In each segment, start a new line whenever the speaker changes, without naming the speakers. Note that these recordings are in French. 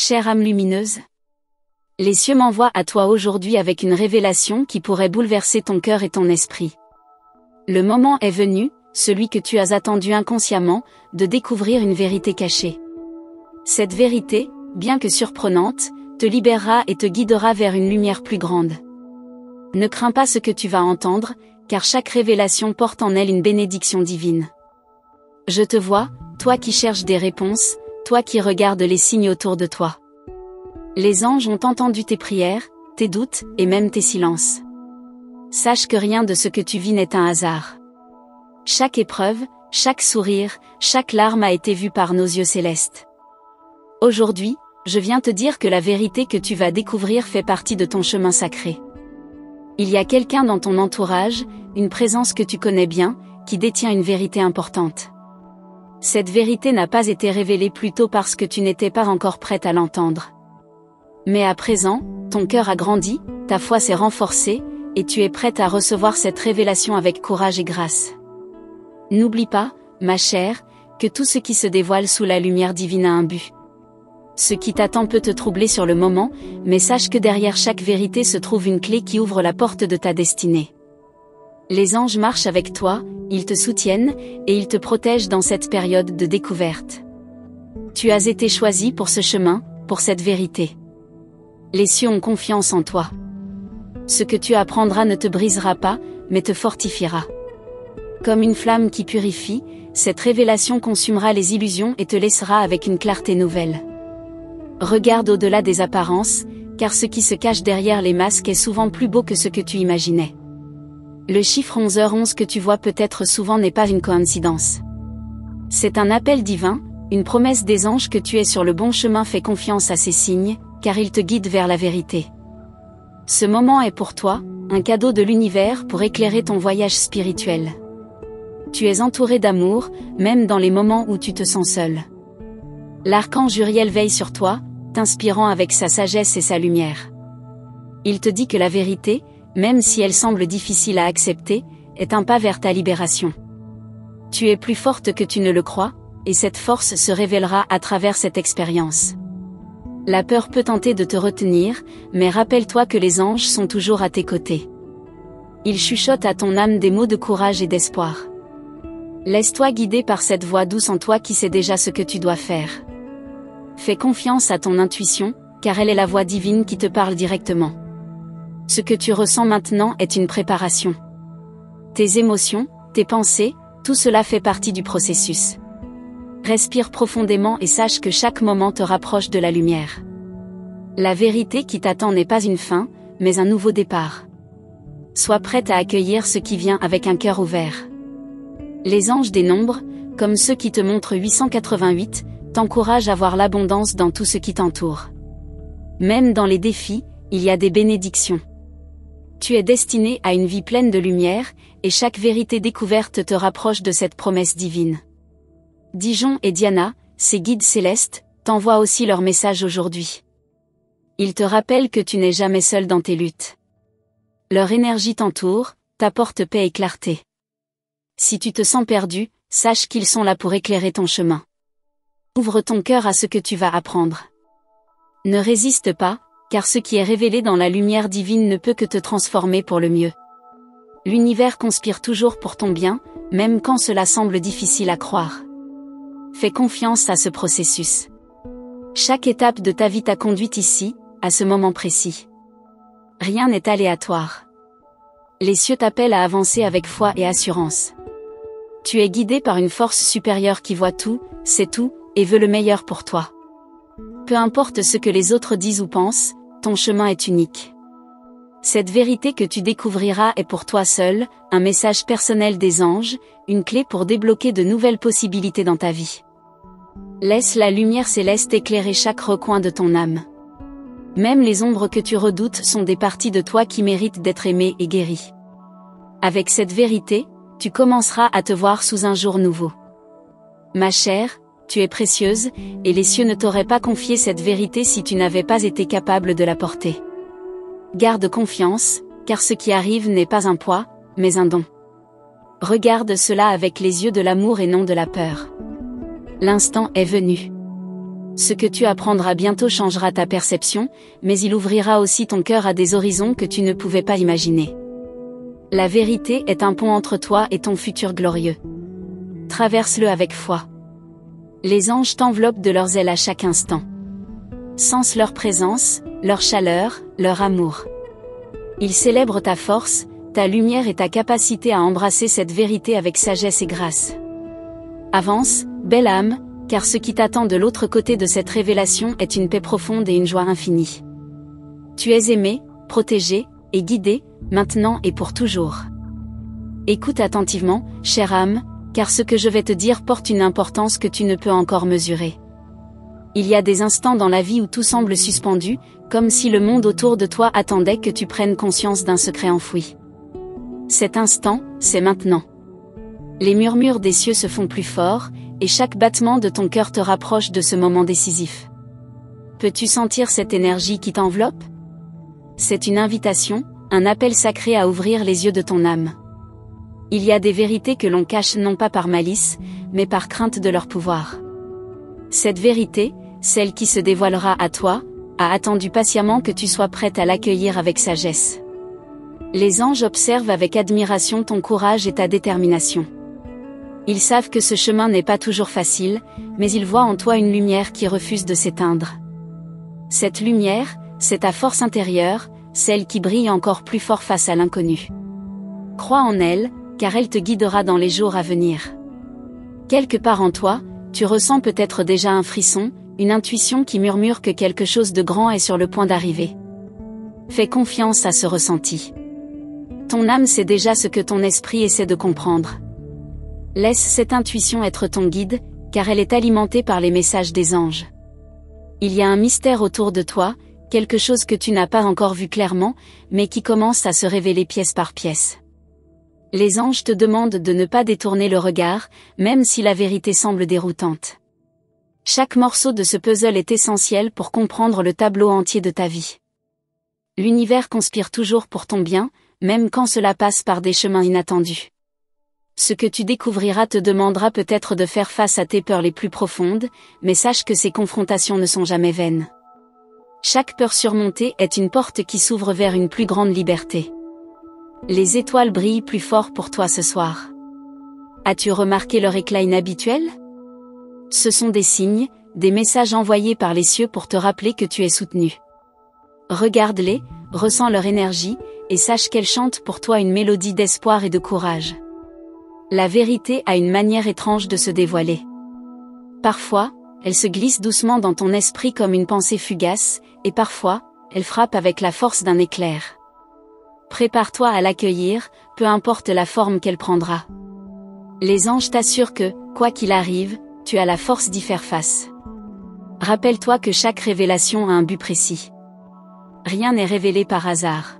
Chère âme lumineuse, les cieux m'envoient à toi aujourd'hui avec une révélation qui pourrait bouleverser ton cœur et ton esprit. Le moment est venu, celui que tu as attendu inconsciemment, de découvrir une vérité cachée. Cette vérité, bien que surprenante, te libérera et te guidera vers une lumière plus grande. Ne crains pas ce que tu vas entendre, car chaque révélation porte en elle une bénédiction divine. Je te vois, toi qui cherches des réponses, toi qui regardes les signes autour de toi. Les anges ont entendu tes prières, tes doutes, et même tes silences. Sache que rien de ce que tu vis n'est un hasard. Chaque épreuve, chaque sourire, chaque larme a été vue par nos yeux célestes. Aujourd'hui, je viens te dire que la vérité que tu vas découvrir fait partie de ton chemin sacré. Il y a quelqu'un dans ton entourage, une présence que tu connais bien, qui détient une vérité importante. Cette vérité n'a pas été révélée plus tôt parce que tu n'étais pas encore prête à l'entendre. Mais à présent, ton cœur a grandi, ta foi s'est renforcée, et tu es prête à recevoir cette révélation avec courage et grâce. N'oublie pas, ma chère, que tout ce qui se dévoile sous la lumière divine a un but. Ce qui t'attend peut te troubler sur le moment, mais sache que derrière chaque vérité se trouve une clé qui ouvre la porte de ta destinée. Les anges marchent avec toi, ils te soutiennent, et ils te protègent dans cette période de découverte. Tu as été choisi pour ce chemin, pour cette vérité. Les cieux ont confiance en toi. Ce que tu apprendras ne te brisera pas, mais te fortifiera. Comme une flamme qui purifie, cette révélation consumera les illusions et te laissera avec une clarté nouvelle. Regarde au-delà des apparences, car ce qui se cache derrière les masques est souvent plus beau que ce que tu imaginais. Le chiffre 11h11 que tu vois peut-être souvent n'est pas une coïncidence. C'est un appel divin, une promesse des anges que tu es sur le bon chemin. Fais confiance à ces signes, car ils te guident vers la vérité. Ce moment est pour toi, un cadeau de l'univers pour éclairer ton voyage spirituel. Tu es entouré d'amour, même dans les moments où tu te sens seul. L'archange Uriel veille sur toi, t'inspirant avec sa sagesse et sa lumière. Il te dit que la vérité, même si elle semble difficile à accepter, est un pas vers ta libération. Tu es plus forte que tu ne le crois, et cette force se révélera à travers cette expérience. La peur peut tenter de te retenir, mais rappelle-toi que les anges sont toujours à tes côtés. Ils chuchotent à ton âme des mots de courage et d'espoir. Laisse-toi guider par cette voix douce en toi qui sait déjà ce que tu dois faire. Fais confiance à ton intuition, car elle est la voix divine qui te parle directement. Ce que tu ressens maintenant est une préparation. Tes émotions, tes pensées, tout cela fait partie du processus. Respire profondément et sache que chaque moment te rapproche de la lumière. La vérité qui t'attend n'est pas une fin, mais un nouveau départ. Sois prête à accueillir ce qui vient avec un cœur ouvert. Les anges des nombres, comme ceux qui te montrent 888, t'encouragent à voir l'abondance dans tout ce qui t'entoure. Même dans les défis, il y a des bénédictions. Tu es destiné à une vie pleine de lumière, et chaque vérité découverte te rapproche de cette promesse divine. Dijon et Diana, ces guides célestes, t'envoient aussi leur message aujourd'hui. Ils te rappellent que tu n'es jamais seul dans tes luttes. Leur énergie t'entoure, t'apporte paix et clarté. Si tu te sens perdu, sache qu'ils sont là pour éclairer ton chemin. Ouvre ton cœur à ce que tu vas apprendre. Ne résiste pas, car ce qui est révélé dans la lumière divine ne peut que te transformer pour le mieux. L'univers conspire toujours pour ton bien, même quand cela semble difficile à croire. Fais confiance à ce processus. Chaque étape de ta vie t'a conduite ici, à ce moment précis. Rien n'est aléatoire. Les cieux t'appellent à avancer avec foi et assurance. Tu es guidé par une force supérieure qui voit tout, sait tout, et veut le meilleur pour toi. Peu importe ce que les autres disent ou pensent, ton chemin est unique. Cette vérité que tu découvriras est pour toi seul, un message personnel des anges, une clé pour débloquer de nouvelles possibilités dans ta vie. Laisse la lumière céleste éclairer chaque recoin de ton âme. Même les ombres que tu redoutes sont des parties de toi qui méritent d'être aimées et guéries. Avec cette vérité, tu commenceras à te voir sous un jour nouveau. Ma chère, tu es précieuse, et les cieux ne t'auraient pas confié cette vérité si tu n'avais pas été capable de la porter. Garde confiance, car ce qui arrive n'est pas un poids, mais un don. Regarde cela avec les yeux de l'amour et non de la peur. L'instant est venu. Ce que tu apprendras bientôt changera ta perception, mais il ouvrira aussi ton cœur à des horizons que tu ne pouvais pas imaginer. La vérité est un pont entre toi et ton futur glorieux. Traverse-le avec foi. Les anges t'enveloppent de leurs ailes à chaque instant. Sens leur présence, leur chaleur, leur amour. Ils célèbrent ta force, ta lumière et ta capacité à embrasser cette vérité avec sagesse et grâce. Avance, belle âme, car ce qui t'attend de l'autre côté de cette révélation est une paix profonde et une joie infinie. Tu es aimé, protégé, et guidé, maintenant et pour toujours. Écoute attentivement, chère âme, car ce que je vais te dire porte une importance que tu ne peux encore mesurer. Il y a des instants dans la vie où tout semble suspendu, comme si le monde autour de toi attendait que tu prennes conscience d'un secret enfoui. Cet instant, c'est maintenant. Les murmures des cieux se font plus forts, et chaque battement de ton cœur te rapproche de ce moment décisif. Peux-tu sentir cette énergie qui t'enveloppe? C'est une invitation, un appel sacré à ouvrir les yeux de ton âme. Il y a des vérités que l'on cache non pas par malice, mais par crainte de leur pouvoir. Cette vérité, celle qui se dévoilera à toi, a attendu patiemment que tu sois prête à l'accueillir avec sagesse. Les anges observent avec admiration ton courage et ta détermination. Ils savent que ce chemin n'est pas toujours facile, mais ils voient en toi une lumière qui refuse de s'éteindre. Cette lumière, c'est ta force intérieure, celle qui brille encore plus fort face à l'inconnu. Crois en elle, car elle te guidera dans les jours à venir. Quelque part en toi, tu ressens peut-être déjà un frisson, une intuition qui murmure que quelque chose de grand est sur le point d'arriver. Fais confiance à ce ressenti. Ton âme sait déjà ce que ton esprit essaie de comprendre. Laisse cette intuition être ton guide, car elle est alimentée par les messages des anges. Il y a un mystère autour de toi, quelque chose que tu n'as pas encore vu clairement, mais qui commence à se révéler pièce par pièce. Les anges te demandent de ne pas détourner le regard, même si la vérité semble déroutante. Chaque morceau de ce puzzle est essentiel pour comprendre le tableau entier de ta vie. L'univers conspire toujours pour ton bien, même quand cela passe par des chemins inattendus. Ce que tu découvriras te demandera peut-être de faire face à tes peurs les plus profondes, mais sache que ces confrontations ne sont jamais vaines. Chaque peur surmontée est une porte qui s'ouvre vers une plus grande liberté. Les étoiles brillent plus fort pour toi ce soir. As-tu remarqué leur éclat inhabituel? Ce sont des signes, des messages envoyés par les cieux pour te rappeler que tu es soutenu. Regarde-les, ressens leur énergie, et sache qu'elles chantent pour toi une mélodie d'espoir et de courage. La vérité a une manière étrange de se dévoiler. Parfois, elle se glisse doucement dans ton esprit comme une pensée fugace, et parfois, elle frappe avec la force d'un éclair. Prépare-toi à l'accueillir, peu importe la forme qu'elle prendra. Les anges t'assurent que, quoi qu'il arrive, tu as la force d'y faire face. Rappelle-toi que chaque révélation a un but précis. Rien n'est révélé par hasard.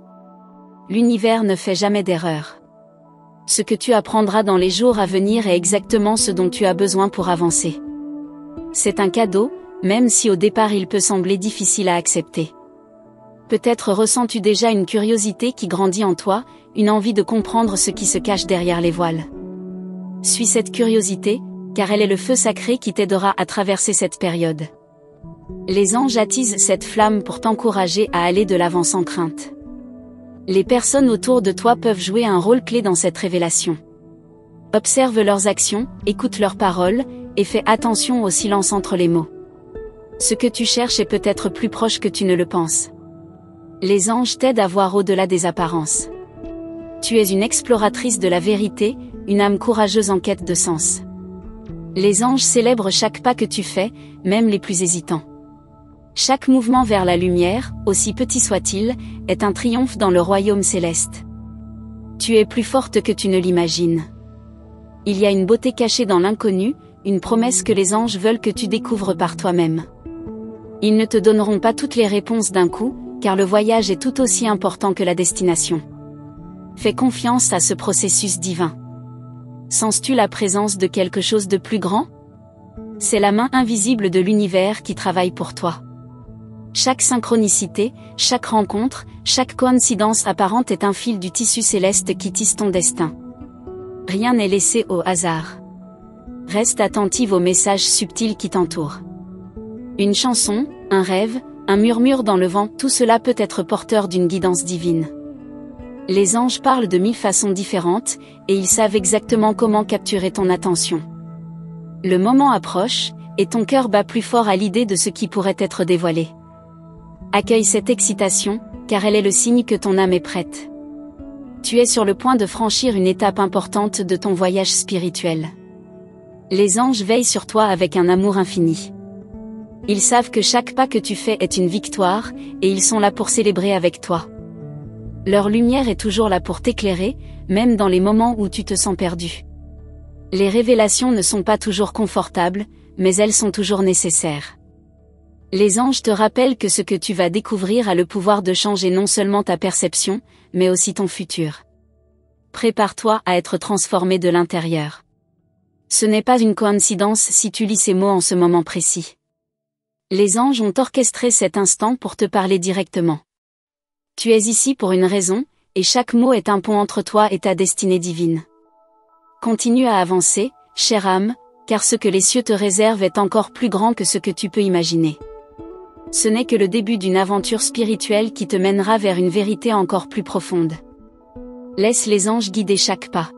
L'univers ne fait jamais d'erreur. Ce que tu apprendras dans les jours à venir est exactement ce dont tu as besoin pour avancer. C'est un cadeau, même si au départ il peut sembler difficile à accepter. Peut-être ressens-tu déjà une curiosité qui grandit en toi, une envie de comprendre ce qui se cache derrière les voiles. Suis cette curiosité, car elle est le feu sacré qui t'aidera à traverser cette période. Les anges attisent cette flamme pour t'encourager à aller de l'avant sans crainte. Les personnes autour de toi peuvent jouer un rôle clé dans cette révélation. Observe leurs actions, écoute leurs paroles, et fais attention au silence entre les mots. Ce que tu cherches est peut-être plus proche que tu ne le penses. Les anges t'aident à voir au-delà des apparences. Tu es une exploratrice de la vérité, une âme courageuse en quête de sens. Les anges célèbrent chaque pas que tu fais, même les plus hésitants. Chaque mouvement vers la lumière, aussi petit soit-il, est un triomphe dans le royaume céleste. Tu es plus forte que tu ne l'imagines. Il y a une beauté cachée dans l'inconnu, une promesse que les anges veulent que tu découvres par toi-même. Ils ne te donneront pas toutes les réponses d'un coup, car le voyage est tout aussi important que la destination. Fais confiance à ce processus divin. Sens-tu la présence de quelque chose de plus grand? C'est la main invisible de l'univers qui travaille pour toi. Chaque synchronicité, chaque rencontre, chaque coïncidence apparente est un fil du tissu céleste qui tisse ton destin. Rien n'est laissé au hasard. Reste attentive aux messages subtils qui t'entourent. Une chanson, un rêve, un murmure dans le vent, tout cela peut être porteur d'une guidance divine. Les anges parlent de 1000 façons différentes, et ils savent exactement comment capturer ton attention. Le moment approche, et ton cœur bat plus fort à l'idée de ce qui pourrait être dévoilé. Accueille cette excitation, car elle est le signe que ton âme est prête. Tu es sur le point de franchir une étape importante de ton voyage spirituel. Les anges veillent sur toi avec un amour infini. Ils savent que chaque pas que tu fais est une victoire, et ils sont là pour célébrer avec toi. Leur lumière est toujours là pour t'éclairer, même dans les moments où tu te sens perdu. Les révélations ne sont pas toujours confortables, mais elles sont toujours nécessaires. Les anges te rappellent que ce que tu vas découvrir a le pouvoir de changer non seulement ta perception, mais aussi ton futur. Prépare-toi à être transformé de l'intérieur. Ce n'est pas une coïncidence si tu lis ces mots en ce moment précis. Les anges ont orchestré cet instant pour te parler directement. Tu es ici pour une raison, et chaque mot est un pont entre toi et ta destinée divine. Continue à avancer, chère âme, car ce que les cieux te réservent est encore plus grand que ce que tu peux imaginer. Ce n'est que le début d'une aventure spirituelle qui te mènera vers une vérité encore plus profonde. Laisse les anges guider chaque pas.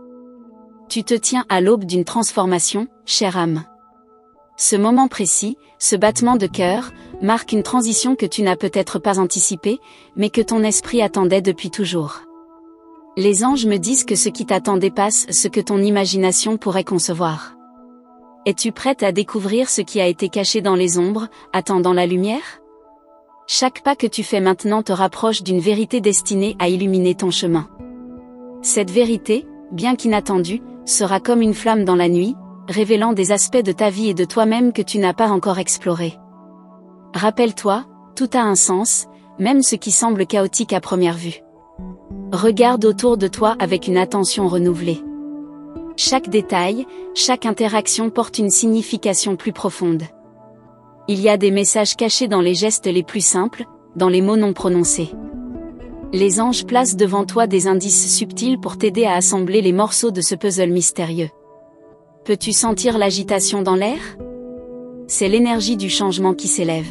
Tu te tiens à l'aube d'une transformation, chère âme. Ce moment précis, ce battement de cœur, marque une transition que tu n'as peut-être pas anticipée, mais que ton esprit attendait depuis toujours. Les anges me disent que ce qui t'attend dépasse ce que ton imagination pourrait concevoir. Es-tu prête à découvrir ce qui a été caché dans les ombres, attendant la lumière ? Chaque pas que tu fais maintenant te rapproche d'une vérité destinée à illuminer ton chemin. Cette vérité, bien qu'inattendue, sera comme une flamme dans la nuit, révélant des aspects de ta vie et de toi-même que tu n'as pas encore explorés. Rappelle-toi, tout a un sens, même ce qui semble chaotique à première vue. Regarde autour de toi avec une attention renouvelée. Chaque détail, chaque interaction porte une signification plus profonde. Il y a des messages cachés dans les gestes les plus simples, dans les mots non prononcés. Les anges placent devant toi des indices subtils pour t'aider à assembler les morceaux de ce puzzle mystérieux. Peux-tu sentir l'agitation dans l'air ? C'est l'énergie du changement qui s'élève.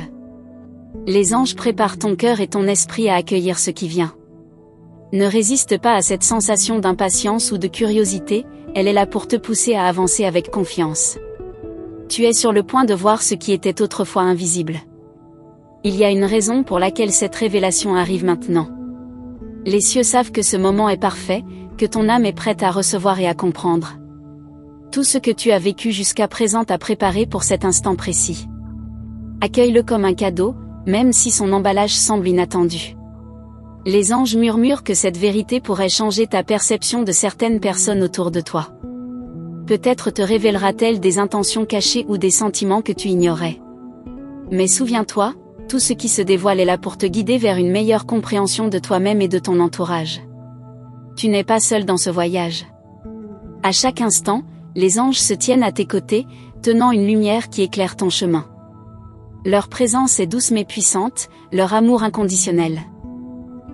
Les anges préparent ton cœur et ton esprit à accueillir ce qui vient. Ne résiste pas à cette sensation d'impatience ou de curiosité, elle est là pour te pousser à avancer avec confiance. Tu es sur le point de voir ce qui était autrefois invisible. Il y a une raison pour laquelle cette révélation arrive maintenant. Les cieux savent que ce moment est parfait, que ton âme est prête à recevoir et à comprendre. Tout ce que tu as vécu jusqu'à présent t'a préparé pour cet instant précis. Accueille-le comme un cadeau, même si son emballage semble inattendu. Les anges murmurent que cette vérité pourrait changer ta perception de certaines personnes autour de toi. Peut-être te révélera-t-elle des intentions cachées ou des sentiments que tu ignorais. Mais souviens-toi, tout ce qui se dévoile est là pour te guider vers une meilleure compréhension de toi-même et de ton entourage. Tu n'es pas seul dans ce voyage. À chaque instant, les anges se tiennent à tes côtés, tenant une lumière qui éclaire ton chemin. Leur présence est douce mais puissante, leur amour inconditionnel.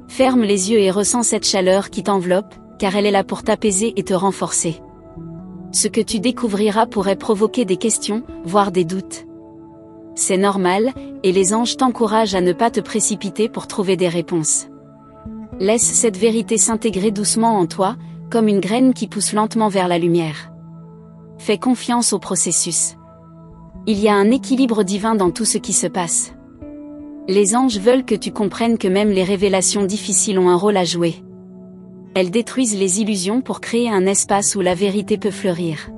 Ferme les yeux et ressens cette chaleur qui t'enveloppe, car elle est là pour t'apaiser et te renforcer. Ce que tu découvriras pourrait provoquer des questions, voire des doutes. C'est normal, et les anges t'encouragent à ne pas te précipiter pour trouver des réponses. Laisse cette vérité s'intégrer doucement en toi, comme une graine qui pousse lentement vers la lumière. Fais confiance au processus. Il y a un équilibre divin dans tout ce qui se passe. Les anges veulent que tu comprennes que même les révélations difficiles ont un rôle à jouer. Elles détruisent les illusions pour créer un espace où la vérité peut fleurir.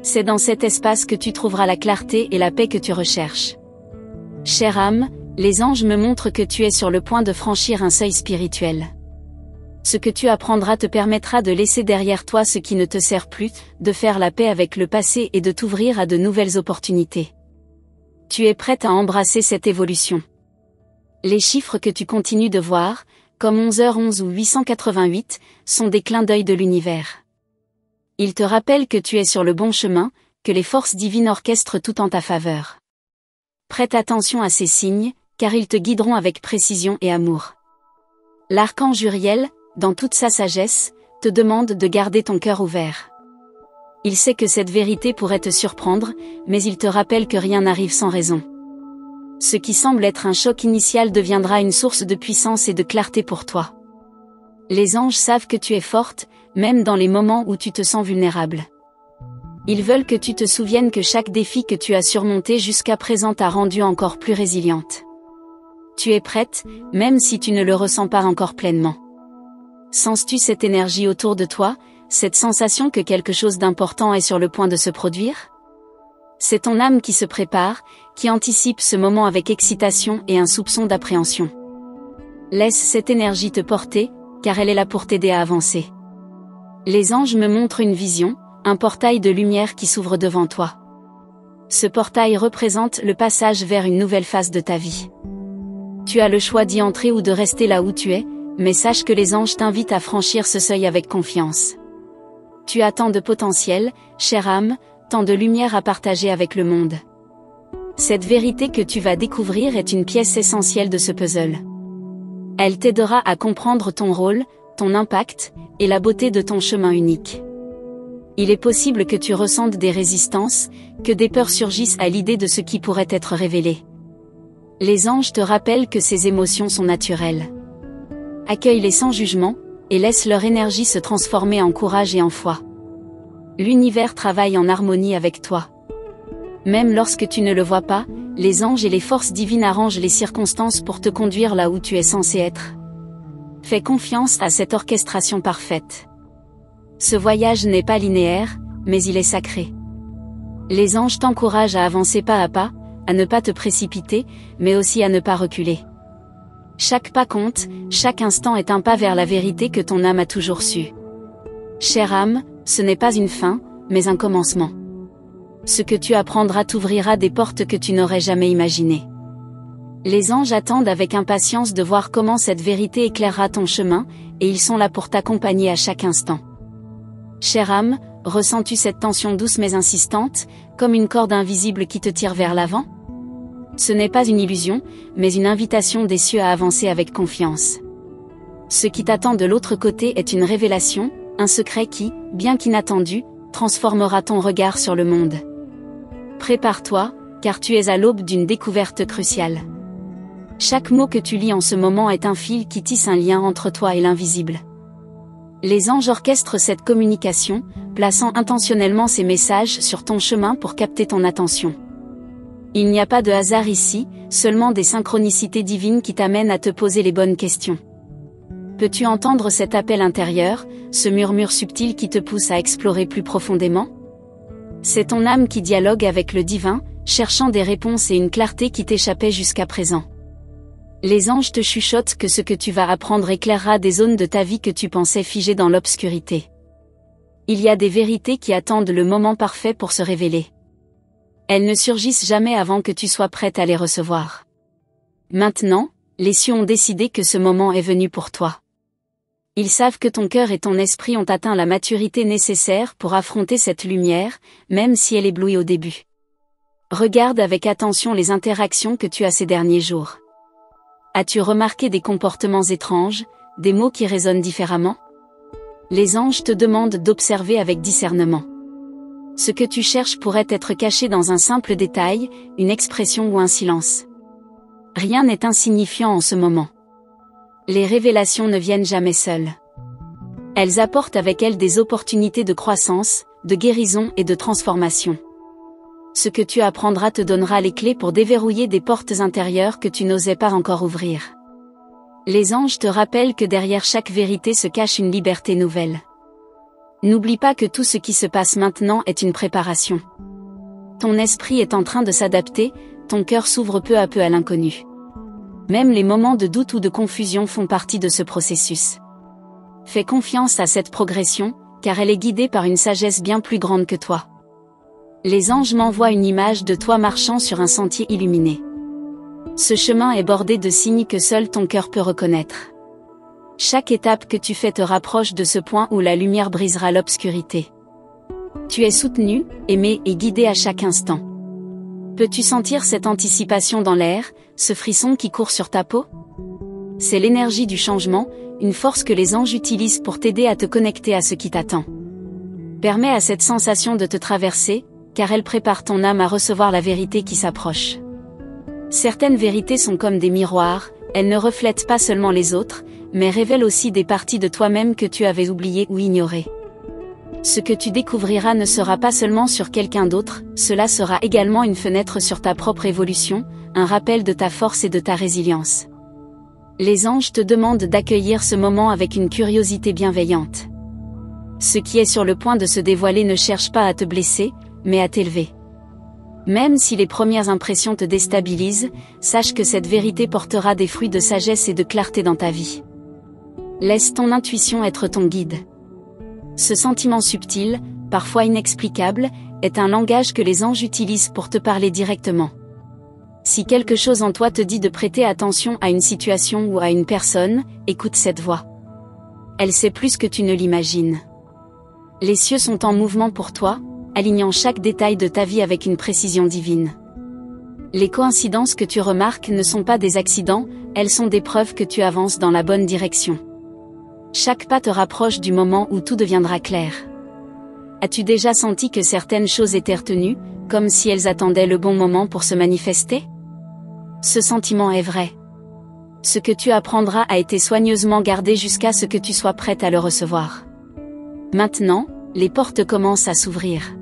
C'est dans cet espace que tu trouveras la clarté et la paix que tu recherches. Chère âme, les anges me montrent que tu es sur le point de franchir un seuil spirituel. Ce que tu apprendras te permettra de laisser derrière toi ce qui ne te sert plus, de faire la paix avec le passé et de t'ouvrir à de nouvelles opportunités. Tu es prête à embrasser cette évolution. Les chiffres que tu continues de voir, comme 11h11 ou 888, sont des clins d'œil de l'univers. Ils te rappellent que tu es sur le bon chemin, que les forces divines orchestrent tout en ta faveur. Prête attention à ces signes, car ils te guideront avec précision et amour. L'archange Uriel, dans toute sa sagesse, te demande de garder ton cœur ouvert. Il sait que cette vérité pourrait te surprendre, mais il te rappelle que rien n'arrive sans raison. Ce qui semble être un choc initial deviendra une source de puissance et de clarté pour toi. Les anges savent que tu es forte, même dans les moments où tu te sens vulnérable. Ils veulent que tu te souviennes que chaque défi que tu as surmonté jusqu'à présent t'a rendu encore plus résiliente. Tu es prête, même si tu ne le ressens pas encore pleinement. Sens-tu cette énergie autour de toi, cette sensation que quelque chose d'important est sur le point de se produire? C'est ton âme qui se prépare, qui anticipe ce moment avec excitation et un soupçon d'appréhension. Laisse cette énergie te porter, car elle est là pour t'aider à avancer. Les anges me montrent une vision, un portail de lumière qui s'ouvre devant toi. Ce portail représente le passage vers une nouvelle phase de ta vie. Tu as le choix d'y entrer ou de rester là où tu es, mais sache que les anges t'invitent à franchir ce seuil avec confiance. Tu as tant de potentiel, chère âme, tant de lumière à partager avec le monde. Cette vérité que tu vas découvrir est une pièce essentielle de ce puzzle. Elle t'aidera à comprendre ton rôle, ton impact, et la beauté de ton chemin unique. Il est possible que tu ressentes des résistances, que des peurs surgissent à l'idée de ce qui pourrait être révélé. Les anges te rappellent que ces émotions sont naturelles. Accueille-les sans jugement, et laisse leur énergie se transformer en courage et en foi. L'univers travaille en harmonie avec toi. Même lorsque tu ne le vois pas, les anges et les forces divines arrangent les circonstances pour te conduire là où tu es censé être. Fais confiance à cette orchestration parfaite. Ce voyage n'est pas linéaire, mais il est sacré. Les anges t'encouragent à avancer pas à pas, à ne pas te précipiter, mais aussi à ne pas reculer. Chaque pas compte, chaque instant est un pas vers la vérité que ton âme a toujours su. Chère âme, ce n'est pas une fin, mais un commencement. Ce que tu apprendras t'ouvrira des portes que tu n'aurais jamais imaginées. Les anges attendent avec impatience de voir comment cette vérité éclairera ton chemin, et ils sont là pour t'accompagner à chaque instant. Chère âme, ressens-tu cette tension douce mais insistante, comme une corde invisible qui te tire vers l'avant? Ce n'est pas une illusion, mais une invitation des cieux à avancer avec confiance. Ce qui t'attend de l'autre côté est une révélation, un secret qui, bien qu'inattendu, transformera ton regard sur le monde. Prépare-toi, car tu es à l'aube d'une découverte cruciale. Chaque mot que tu lis en ce moment est un fil qui tisse un lien entre toi et l'invisible. Les anges orchestrent cette communication, plaçant intentionnellement ces messages sur ton chemin pour capter ton attention. Il n'y a pas de hasard ici, seulement des synchronicités divines qui t'amènent à te poser les bonnes questions. Peux-tu entendre cet appel intérieur, ce murmure subtil qui te pousse à explorer plus profondément? C'est ton âme qui dialogue avec le divin, cherchant des réponses et une clarté qui t'échappait jusqu'à présent. Les anges te chuchotent que ce que tu vas apprendre éclairera des zones de ta vie que tu pensais figées dans l'obscurité. Il y a des vérités qui attendent le moment parfait pour se révéler. Elles ne surgissent jamais avant que tu sois prête à les recevoir. Maintenant, les cieux ont décidé que ce moment est venu pour toi. Ils savent que ton cœur et ton esprit ont atteint la maturité nécessaire pour affronter cette lumière, même si elle éblouit au début. Regarde avec attention les interactions que tu as ces derniers jours. As-tu remarqué des comportements étranges, des mots qui résonnent différemment? Les anges te demandent d'observer avec discernement. Ce que tu cherches pourrait être caché dans un simple détail, une expression ou un silence. Rien n'est insignifiant en ce moment. Les révélations ne viennent jamais seules. Elles apportent avec elles des opportunités de croissance, de guérison et de transformation. Ce que tu apprendras te donnera les clés pour déverrouiller des portes intérieures que tu n'osais pas encore ouvrir. Les anges te rappellent que derrière chaque vérité se cache une liberté nouvelle. N'oublie pas que tout ce qui se passe maintenant est une préparation. Ton esprit est en train de s'adapter, ton cœur s'ouvre peu à peu à l'inconnu. Même les moments de doute ou de confusion font partie de ce processus. Fais confiance à cette progression, car elle est guidée par une sagesse bien plus grande que toi. Les anges m'envoient une image de toi marchant sur un sentier illuminé. Ce chemin est bordé de signes que seul ton cœur peut reconnaître. Chaque étape que tu fais te rapproche de ce point où la lumière brisera l'obscurité. Tu es soutenu, aimé et guidé à chaque instant. Peux-tu sentir cette anticipation dans l'air, ce frisson qui court sur ta peau? C'est l'énergie du changement, une force que les anges utilisent pour t'aider à te connecter à ce qui t'attend. Permets à cette sensation de te traverser, car elle prépare ton âme à recevoir la vérité qui s'approche. Certaines vérités sont comme des miroirs, elles ne reflètent pas seulement les autres, mais révèlent aussi des parties de toi-même que tu avais oubliées ou ignorées. Ce que tu découvriras ne sera pas seulement sur quelqu'un d'autre, cela sera également une fenêtre sur ta propre évolution, un rappel de ta force et de ta résilience. Les anges te demandent d'accueillir ce moment avec une curiosité bienveillante. Ce qui est sur le point de se dévoiler ne cherche pas à te blesser, mais à t'élever. Même si les premières impressions te déstabilisent, sache que cette vérité portera des fruits de sagesse et de clarté dans ta vie. Laisse ton intuition être ton guide. Ce sentiment subtil, parfois inexplicable, est un langage que les anges utilisent pour te parler directement. Si quelque chose en toi te dit de prêter attention à une situation ou à une personne, écoute cette voix. Elle sait plus que tu ne l'imagines. Les cieux sont en mouvement pour toi, alignant chaque détail de ta vie avec une précision divine. Les coïncidences que tu remarques ne sont pas des accidents, elles sont des preuves que tu avances dans la bonne direction. Chaque pas te rapproche du moment où tout deviendra clair. As-tu déjà senti que certaines choses étaient retenues, comme si elles attendaient le bon moment pour se manifester? Ce sentiment est vrai. Ce que tu apprendras a été soigneusement gardé jusqu'à ce que tu sois prête à le recevoir. Maintenant, les portes commencent à s'ouvrir.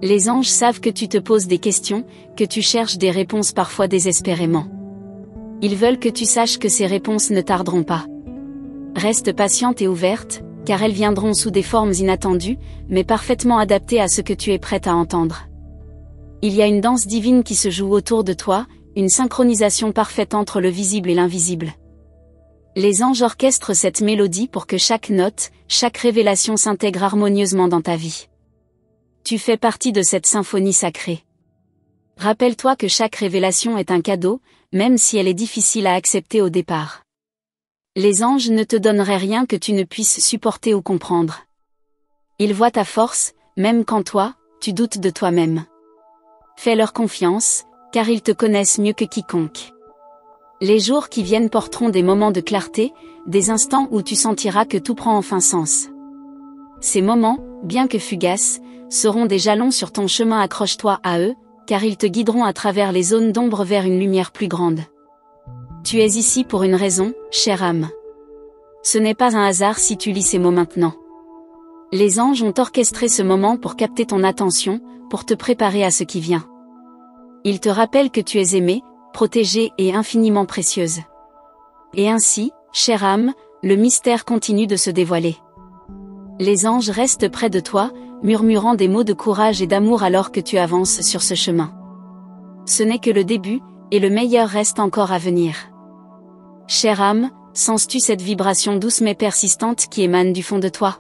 Les anges savent que tu te poses des questions, que tu cherches des réponses parfois désespérément. Ils veulent que tu saches que ces réponses ne tarderont pas. Reste patiente et ouverte, car elles viendront sous des formes inattendues, mais parfaitement adaptées à ce que tu es prête à entendre. Il y a une danse divine qui se joue autour de toi, une synchronisation parfaite entre le visible et l'invisible. Les anges orchestrent cette mélodie pour que chaque note, chaque révélation s'intègre harmonieusement dans ta vie. Tu fais partie de cette symphonie sacrée. Rappelle-toi que chaque révélation est un cadeau, même si elle est difficile à accepter au départ. Les anges ne te donneraient rien que tu ne puisses supporter ou comprendre. Ils voient ta force, même quand toi, tu doutes de toi-même. Fais-leur confiance, car ils te connaissent mieux que quiconque. Les jours qui viennent porteront des moments de clarté, des instants où tu sentiras que tout prend enfin sens. Ces moments, bien que fugaces, seront des jalons sur ton chemin. Accroche-toi à eux, car ils te guideront à travers les zones d'ombre vers une lumière plus grande. Tu es ici pour une raison, chère âme. Ce n'est pas un hasard si tu lis ces mots maintenant. Les anges ont orchestré ce moment pour capter ton attention, pour te préparer à ce qui vient. Ils te rappellent que tu es aimée, protégée et infiniment précieuse. Et ainsi, chère âme, le mystère continue de se dévoiler. Les anges restent près de toi, murmurant des mots de courage et d'amour alors que tu avances sur ce chemin. Ce n'est que le début, et le meilleur reste encore à venir. Chère âme, sens-tu cette vibration douce mais persistante qui émane du fond de toi?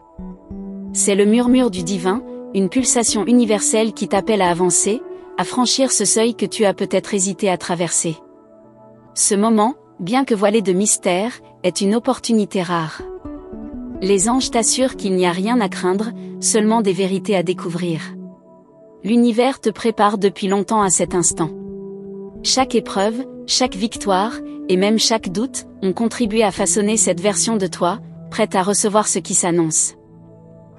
C'est le murmure du divin, une pulsation universelle qui t'appelle à avancer, à franchir ce seuil que tu as peut-être hésité à traverser. Ce moment, bien que voilé de mystère, est une opportunité rare. Les anges t'assurent qu'il n'y a rien à craindre, seulement des vérités à découvrir. L'univers te prépare depuis longtemps à cet instant. Chaque épreuve, chaque victoire, et même chaque doute, ont contribué à façonner cette version de toi, prête à recevoir ce qui s'annonce.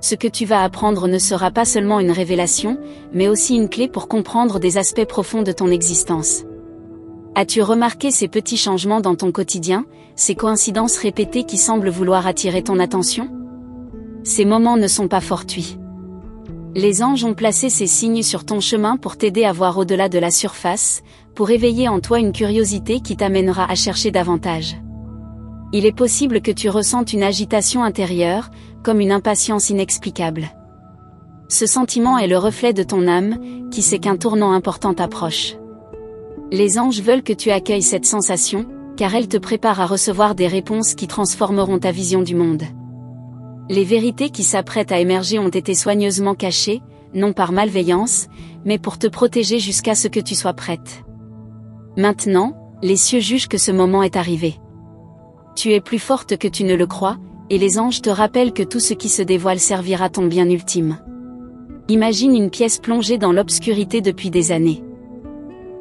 Ce que tu vas apprendre ne sera pas seulement une révélation, mais aussi une clé pour comprendre des aspects profonds de ton existence. As-tu remarqué ces petits changements dans ton quotidien, ces coïncidences répétées qui semblent vouloir attirer ton attention? Ces moments ne sont pas fortuits. Les anges ont placé ces signes sur ton chemin pour t'aider à voir au-delà de la surface, pour éveiller en toi une curiosité qui t'amènera à chercher davantage. Il est possible que tu ressentes une agitation intérieure, comme une impatience inexplicable. Ce sentiment est le reflet de ton âme, qui sait qu'un tournant important approche. Les anges veulent que tu accueilles cette sensation, car elle te prépare à recevoir des réponses qui transformeront ta vision du monde. Les vérités qui s'apprêtent à émerger ont été soigneusement cachées, non par malveillance, mais pour te protéger jusqu'à ce que tu sois prête. Maintenant, les cieux jugent que ce moment est arrivé. Tu es plus forte que tu ne le crois, et les anges te rappellent que tout ce qui se dévoile servira ton bien ultime. Imagine une pièce plongée dans l'obscurité depuis des années.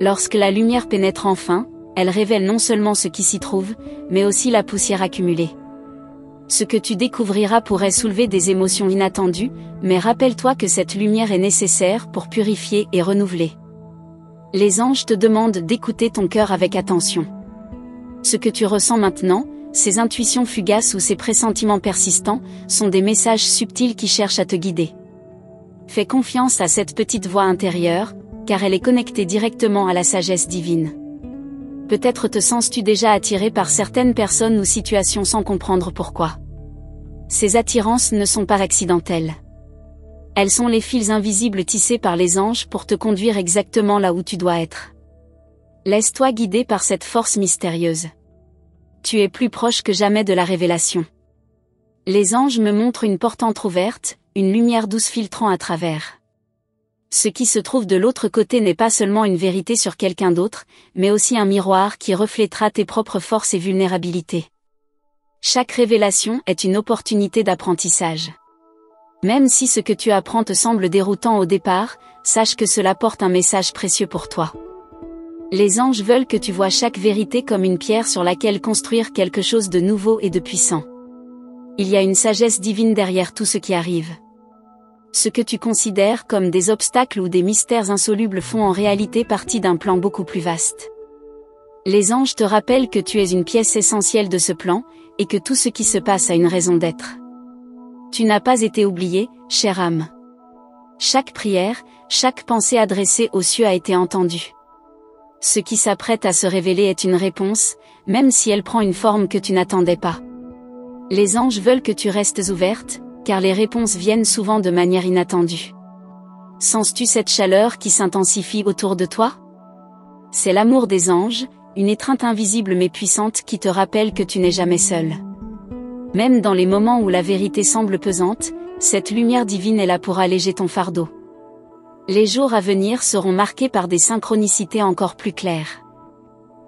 Lorsque la lumière pénètre enfin, elle révèle non seulement ce qui s'y trouve, mais aussi la poussière accumulée. Ce que tu découvriras pourrait soulever des émotions inattendues, mais rappelle-toi que cette lumière est nécessaire pour purifier et renouveler. Les anges te demandent d'écouter ton cœur avec attention. Ce que tu ressens maintenant, ces intuitions fugaces ou ces pressentiments persistants, sont des messages subtils qui cherchent à te guider. Fais confiance à cette petite voix intérieure, car elle est connectée directement à la sagesse divine. Peut-être te sens-tu déjà attiré par certaines personnes ou situations sans comprendre pourquoi. Ces attirances ne sont pas accidentelles. Elles sont les fils invisibles tissés par les anges pour te conduire exactement là où tu dois être. Laisse-toi guider par cette force mystérieuse. Tu es plus proche que jamais de la révélation. Les anges me montrent une porte entr'ouverte, une lumière douce filtrant à travers. Ce qui se trouve de l'autre côté n'est pas seulement une vérité sur quelqu'un d'autre, mais aussi un miroir qui reflètera tes propres forces et vulnérabilités. Chaque révélation est une opportunité d'apprentissage. Même si ce que tu apprends te semble déroutant au départ, sache que cela porte un message précieux pour toi. Les anges veulent que tu vois chaque vérité comme une pierre sur laquelle construire quelque chose de nouveau et de puissant. Il y a une sagesse divine derrière tout ce qui arrive. Ce que tu considères comme des obstacles ou des mystères insolubles font en réalité partie d'un plan beaucoup plus vaste. Les anges te rappellent que tu es une pièce essentielle de ce plan, et que tout ce qui se passe a une raison d'être. Tu n'as pas été oublié, chère âme. Chaque prière, chaque pensée adressée aux cieux a été entendue. Ce qui s'apprête à se révéler est une réponse, même si elle prend une forme que tu n'attendais pas. Les anges veulent que tu restes ouverte, car les réponses viennent souvent de manière inattendue. Sens-tu cette chaleur qui s'intensifie autour de toi? C'est l'amour des anges, une étreinte invisible mais puissante qui te rappelle que tu n'es jamais seul. Même dans les moments où la vérité semble pesante, cette lumière divine est là pour alléger ton fardeau. Les jours à venir seront marqués par des synchronicités encore plus claires.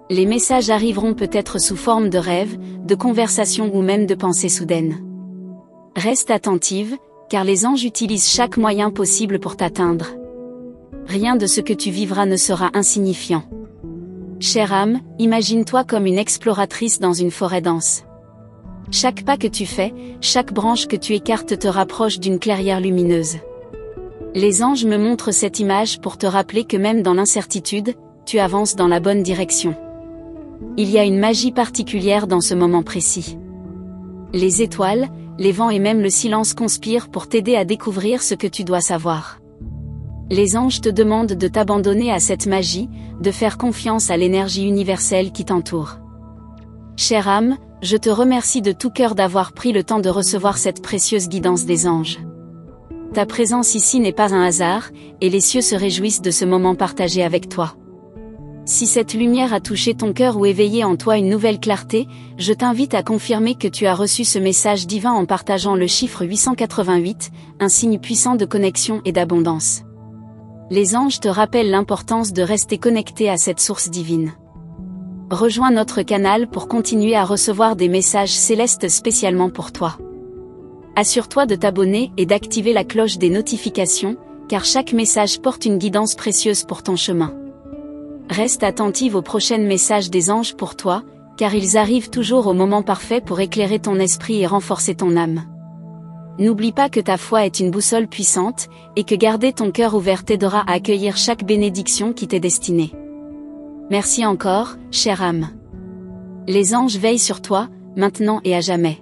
Les messages arriveront peut-être sous forme de rêves, de conversations ou même de pensées soudaines. Reste attentive, car les anges utilisent chaque moyen possible pour t'atteindre. Rien de ce que tu vivras ne sera insignifiant. Chère âme, imagine-toi comme une exploratrice dans une forêt dense. Chaque pas que tu fais, chaque branche que tu écartes te rapproche d'une clairière lumineuse. Les anges me montrent cette image pour te rappeler que même dans l'incertitude, tu avances dans la bonne direction. Il y a une magie particulière dans ce moment précis. Les étoiles, les vents et même le silence conspirent pour t'aider à découvrir ce que tu dois savoir. Les anges te demandent de t'abandonner à cette magie, de faire confiance à l'énergie universelle qui t'entoure. Chère âme, je te remercie de tout cœur d'avoir pris le temps de recevoir cette précieuse guidance des anges. Ta présence ici n'est pas un hasard, et les cieux se réjouissent de ce moment partagé avec toi. Si cette lumière a touché ton cœur ou éveillé en toi une nouvelle clarté, je t'invite à confirmer que tu as reçu ce message divin en partageant le chiffre 888, un signe puissant de connexion et d'abondance. Les anges te rappellent l'importance de rester connecté à cette source divine. Rejoins notre canal pour continuer à recevoir des messages célestes spécialement pour toi. Assure-toi de t'abonner et d'activer la cloche des notifications, car chaque message porte une guidance précieuse pour ton chemin. Reste attentive aux prochains messages des anges pour toi, car ils arrivent toujours au moment parfait pour éclairer ton esprit et renforcer ton âme. N'oublie pas que ta foi est une boussole puissante, et que garder ton cœur ouvert t'aidera à accueillir chaque bénédiction qui t'est destinée. Merci encore, chère âme. Les anges veillent sur toi, maintenant et à jamais.